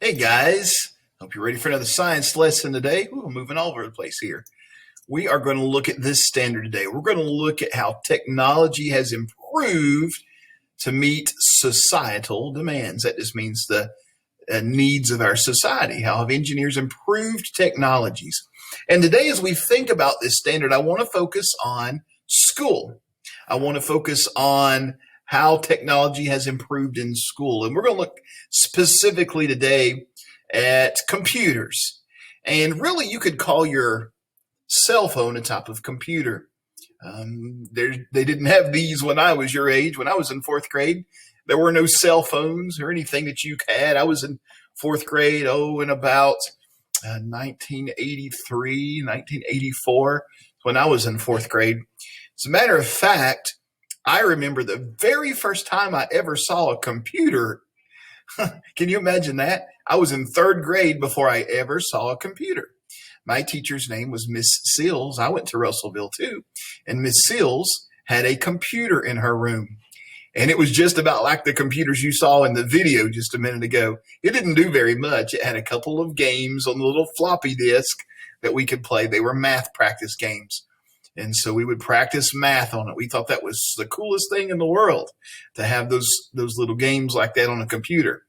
Hey guys, hope you're ready for another science lesson today. Ooh, I'm moving all over the place here. We are going to look at this standard today. We're going to look at how technology has improved to meet societal demands. That just means the needs of our society. How have engineers improved technologies? And today, as we think about this standard, I want to focus on school. I want to focus on how technology has improved in school. And we're going to look specifically today at computers. And really, you could call your cell phone a type of computer. They didn't have these when I was your age. When I was in fourth grade, there were no cell phones or anything that you had. I was in fourth grade, in about 1983, 1984, when I was in fourth grade. As a matter of fact, I remember the very first time I ever saw a computer. Can you imagine that? I was in third grade before I ever saw a computer. My teacher's name was Miss Seals. I went to Russellville too. And Miss Seals had a computer in her room. And it was just about like the computers you saw in the video just a minute ago. It didn't do very much. It had a couple of games on the little floppy disk that we could play. They were math practice games. And so we would practice math on it. We thought that was the coolest thing in the world to have those little games like that on a computer.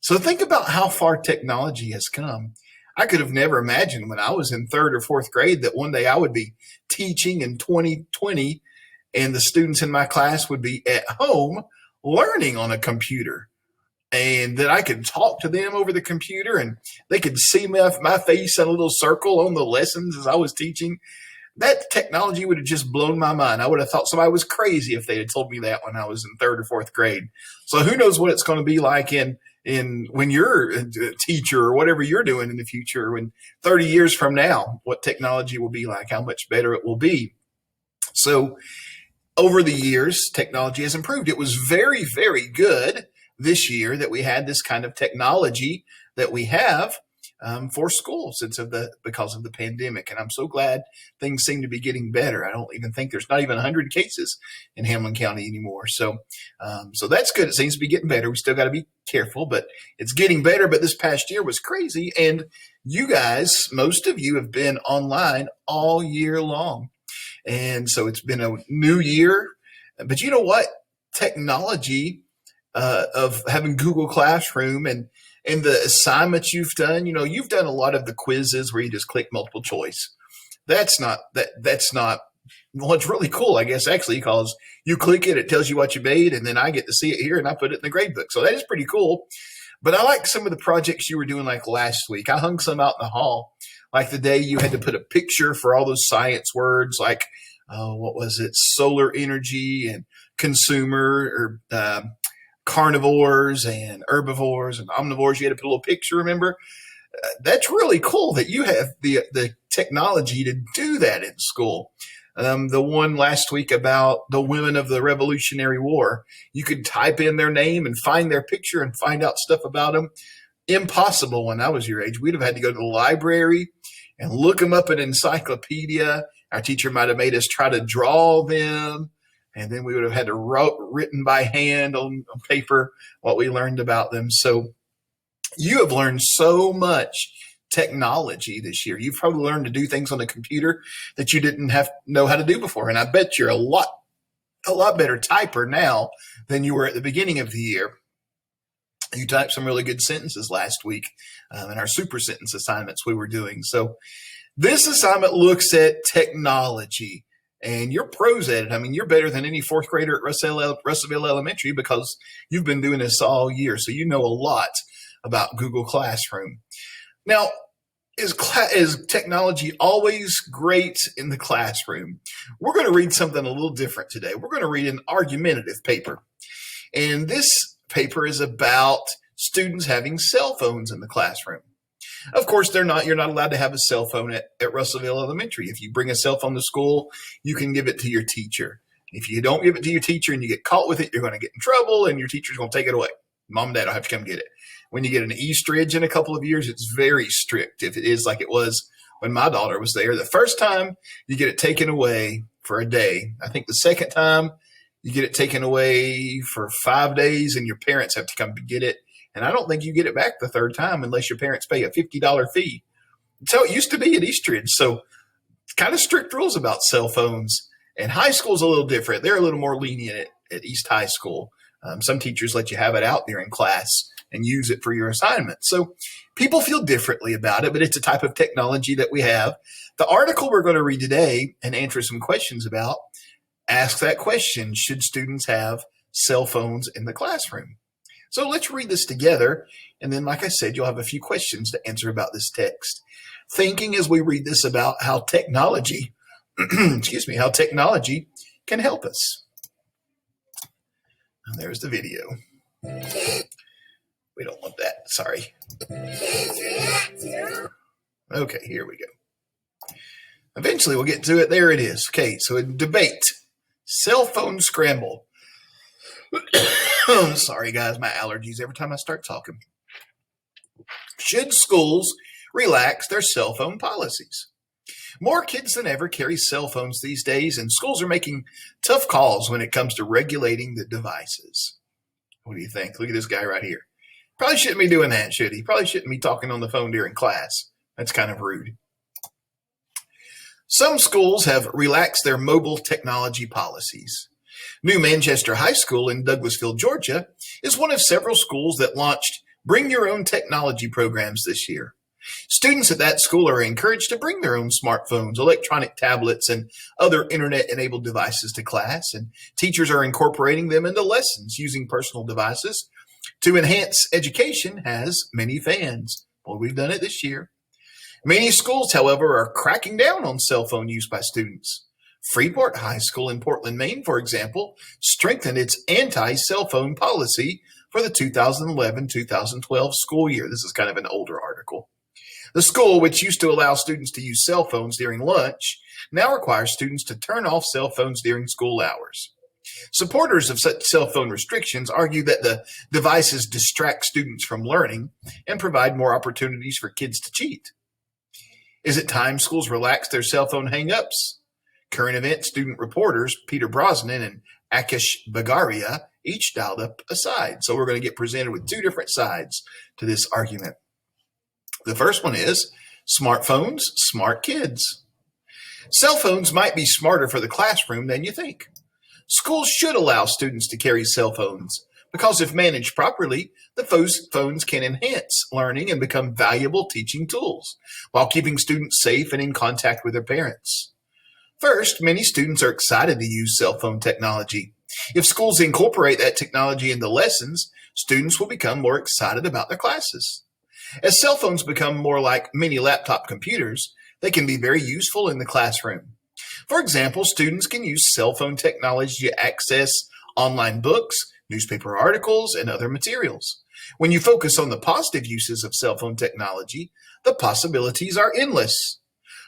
So think about how far technology has come. I could have never imagined when I was in third or fourth grade that one day I would be teaching in 2020 and the students in my class would be at home learning on a computer, and that I could talk to them over the computer and they could see my face in a little circle on the lessons as I was teaching. That technology would have just blown my mind. I would have thought somebody was crazy if they had told me that when I was in third or fourth grade. So who knows what it's going to be like in when you're a teacher or whatever you're doing in the future, when 30 years from now, what technology will be like, how much better it will be. So over the years, technology has improved. It was very, very good this year that we had this kind of technology that we have for school because of the pandemic. And I'm so glad things seem to be getting better. I don't even think there's not even 100 cases in Hamlin County anymore. So that's good. It seems to be getting better. We still got to be careful, but it's getting better. But this past year was crazy. And you guys, most of you have been online all year long. And so it's been a new year. But you know what? Technology of having Google Classroom and the assignments you've done, you've done a lot of the quizzes where you just click multiple choice. That's not, well, it's really cool, I guess, actually, because you click it, it tells you what you made, and then I get to see it here and I put it in the grade book. So that is pretty cool. But I like some of the projects you were doing like last week. I hung some out in the hall, like the day you had to put a picture for all those science words, like, what was it? Solar energy and consumer, or carnivores and herbivores and omnivores. You had to put a little picture, remember? That's really cool that you have the technology to do that in school. The one last week about the women of the Revolutionary War, you could type in their name and find their picture and find out stuff about them. Impossible when I was your age. We'd have had to go to the library and look them up in an encyclopedia. Our teacher might have made us try to draw them. And then we would have had to written by hand on paper what we learned about them. So you have learned so much technology this year. You've probably learned to do things on the computer that you didn't know how to do before. And I bet you're a lot better typer now than you were at the beginning of the year. You typed some really good sentences last week in our super sentence assignments we were doing. So this assignment looks at technology. And you're pros at it. I mean, you're better than any fourth grader at Russellville Elementary because you've been doing this all year. So you know a lot about Google Classroom. Now, is technology always great in the classroom? We're going to read something a little different today. We're going to read an argumentative paper. And this paper is about students having cell phones in the classroom. Of course, you're not allowed to have a cell phone at Russellville Elementary. If you bring a cell phone to school, you can give it to your teacher. If you don't give it to your teacher and you get caught with it, you're going to get in trouble and your teacher's going to take it away. Mom and dad will have to come get it. When you get an Eastridge in a couple of years, it's very strict. If it is like it was when my daughter was there, the first time you get it taken away for a day. I think the second time you get it taken away for 5 days and your parents have to come get it. And I don't think you get it back the third time unless your parents pay a $50 fee. That's how it used to be at Eastridge. So kind of strict rules about cell phones. And high school's a little different. They're a little more lenient at East High School. Some teachers let you have it out during class and use it for your assignment. So people feel differently about it, but it's a type of technology that we have. The article we're going to read today and answer some questions about asks that question: should students have cell phones in the classroom? So let's read this together. And then, like I said, you'll have a few questions to answer about this text. Thinking as we read this about how technology, how technology can help us. And there's the video. We don't want that. Sorry. Okay, here we go. Eventually we'll get to it. There it is. Okay, so a debate. Cell phone scramble. Sorry, guys, my allergies every time I start talking. Should schools relax their cell phone policies? More kids than ever carry cell phones these days, and schools are making tough calls when it comes to regulating the devices. What do you think? Look at this guy right here. Probably shouldn't be doing that, should he? Probably shouldn't be talking on the phone during class. That's kind of rude. Some schools have relaxed their mobile technology policies. New Manchester High School in Douglasville, Georgia, is one of several schools that launched Bring Your Own Technology programs this year. Students at that school are encouraged to bring their own smartphones, electronic tablets, and other internet-enabled devices to class, and teachers are incorporating them into lessons using personal devices to enhance education has many fans. Well, we've done it this year. Many schools, however, are cracking down on cell phone use by students. Freeport High School in Portland, Maine, for example, strengthened its anti-cell phone policy for the 2011-2012 school year. This is kind of an older article. The school, which used to allow students to use cell phones during lunch, now requires students to turn off cell phones during school hours. Supporters of such cell phone restrictions argue that the devices distract students from learning and provide more opportunities for kids to cheat. Is it time schools relax their cell phone hang-ups? Current event student reporters Peter Brosnan and Akish Bagaria each dialed up a side. So we're going to get presented with two different sides to this argument. The first one is smartphones, smart kids. Cell phones might be smarter for the classroom than you think. Schools should allow students to carry cell phones because if managed properly, the phones can enhance learning and become valuable teaching tools while keeping students safe and in contact with their parents. First, many students are excited to use cell phone technology. If schools incorporate that technology into lessons, students will become more excited about their classes. As cell phones become more like mini laptop computers, they can be very useful in the classroom. For example, students can use cell phone technology to access online books, newspaper articles, and other materials. When you focus on the positive uses of cell phone technology, the possibilities are endless.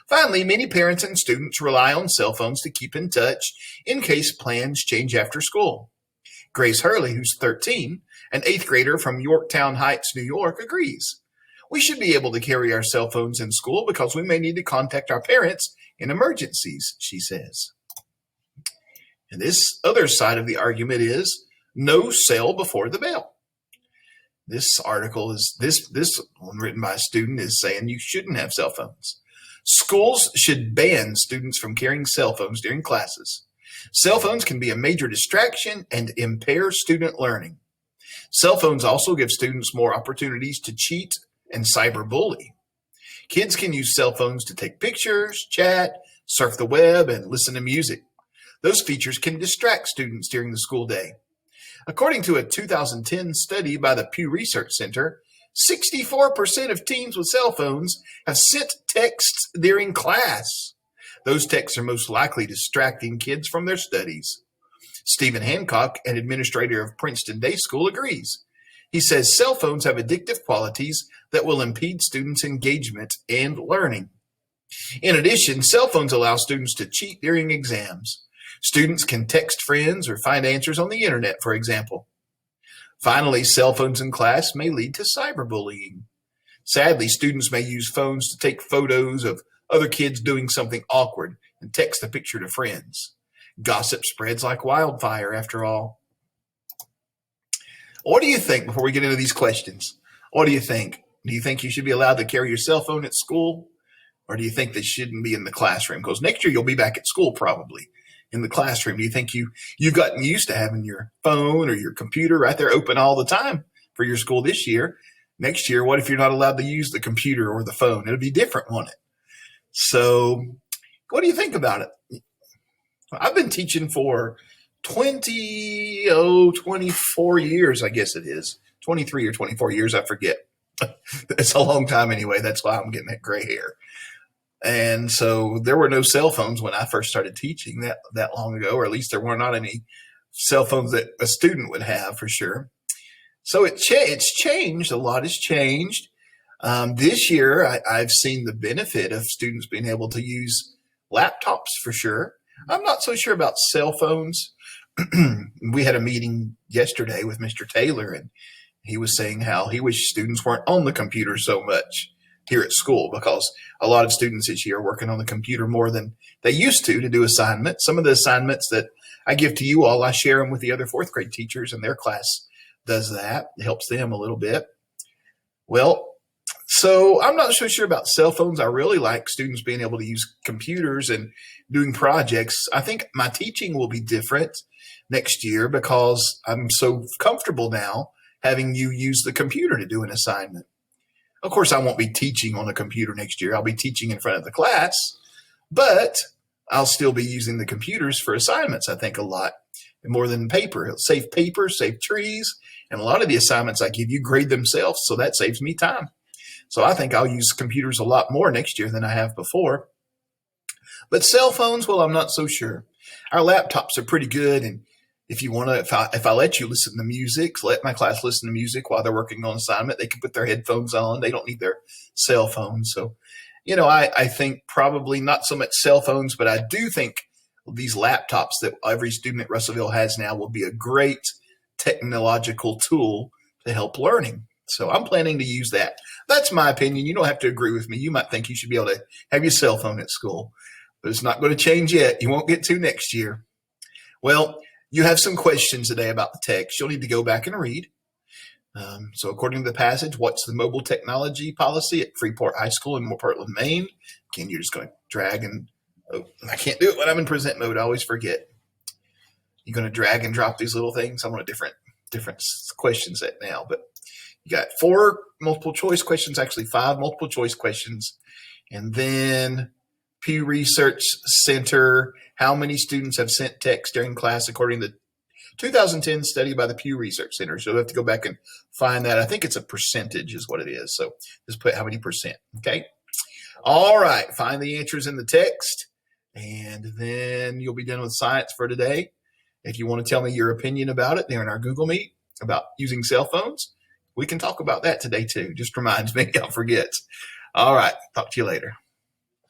Finally, many parents and students rely on cell phones to keep in touch in case plans change after school. Grace Hurley, who's 13, an 8th grader from Yorktown Heights, New York, agrees. We should be able to carry our cell phones in school because we may need to contact our parents in emergencies, she says. And this other side of the argument is no cell before the bell. This article is this one written by a student is saying you shouldn't have cell phones. Schools should ban students from carrying cell phones during classes. Cell phones can be a major distraction and impair student learning. Cell phones also give students more opportunities to cheat and cyberbully. Kids can use cell phones to take pictures, chat, surf the web, and listen to music. Those features can distract students during the school day. According to a 2010 study by the Pew Research Center, 64% of teens with cell phones have sent texts during class. Those texts are most likely distracting kids from their studies. Stephen Hancock, an administrator of Princeton Day School, agrees. He says cell phones have addictive qualities that will impede students' engagement and learning. In addition, cell phones allow students to cheat during exams. Students can text friends or find answers on the internet, for example. Finally, cell phones in class may lead to cyberbullying. Sadly, students may use phones to take photos of other kids doing something awkward and text the picture to friends. Gossip spreads like wildfire, after all. What do you think before we get into these questions? What do you think? Do you think you should be allowed to carry your cell phone at school? Or do you think they shouldn't be in the classroom? Because next year you'll be back at school probably in the classroom. Do you think you've gotten used to having your phone or your computer right there open all the time for your school this year? Next year, what if you're not allowed to use the computer or the phone? It'll be different, won't it? So what do you think about it? I've been teaching for 24 years, I guess it is. 23 or 24 years, I forget. It's a long time anyway. That's why I'm getting that gray hair. And so there were no cell phones when I first started teaching that long ago, or at least there were not any cell phones that a student would have for sure. So it's changed. A lot has changed. This year, I've seen the benefit of students being able to use laptops for sure. I'm not so sure about cell phones. We had a meeting yesterday with Mr. Taylor, and he was saying how he wished students weren't on the computer so much here at school, because a lot of students this year are working on the computer more than they used to do assignments. Some of the assignments that I give to you all, I share them with the other fourth grade teachers, and their class does that. It helps them a little bit. Well, so I'm not so sure about cell phones. I really like students being able to use computers and doing projects. I think my teaching will be different next year because I'm so comfortable now having you use the computer to do an assignment. Of course, I won't be teaching on a computer next year. I'll be teaching in front of the class, but I'll still be using the computers for assignments, I think, a lot more than paper. It'll save paper, save trees, and a lot of the assignments I give you grade themselves, so that saves me time. So I think I'll use computers a lot more next year than I have before. But cell phones, well, I'm not so sure. Our laptops are pretty good, and if you want to, if I let you listen to music, let my class listen to music while they're working on assignment, they can put their headphones on. They don't need their cell phones. So, I think probably not so much cell phones, but I do think these laptops that every student at Russellville has now will be a great technological tool to help learning. So I'm planning to use that. That's my opinion. You don't have to agree with me. You might think you should be able to have your cell phone at school, but it's not going to change yet. You won't get to next year. Well, you have some questions today about the text. You'll need to go back and read. So according to the passage, what's the mobile technology policy at Freeport High School in Portland, Maine? Again, you're just going to drag and I can't do it when I'm in present mode. I always forget. You're going to drag and drop these little things. I'm on a different question set now, but you got 4 multiple choice questions, actually 5 multiple choice questions, and then Pew Research Center, how many students have sent text during class according to the 2010 study by the Pew Research Center. So you'll have to go back and find that. I think it's a percentage is what it is. So just put how many percent, okay? All right, find the answers in the text, and then you'll be done with science for today. If you want to tell me your opinion about it during our Google Meet about using cell phones, we can talk about that today too. Just reminds me, I'll forget. All right, talk to you later.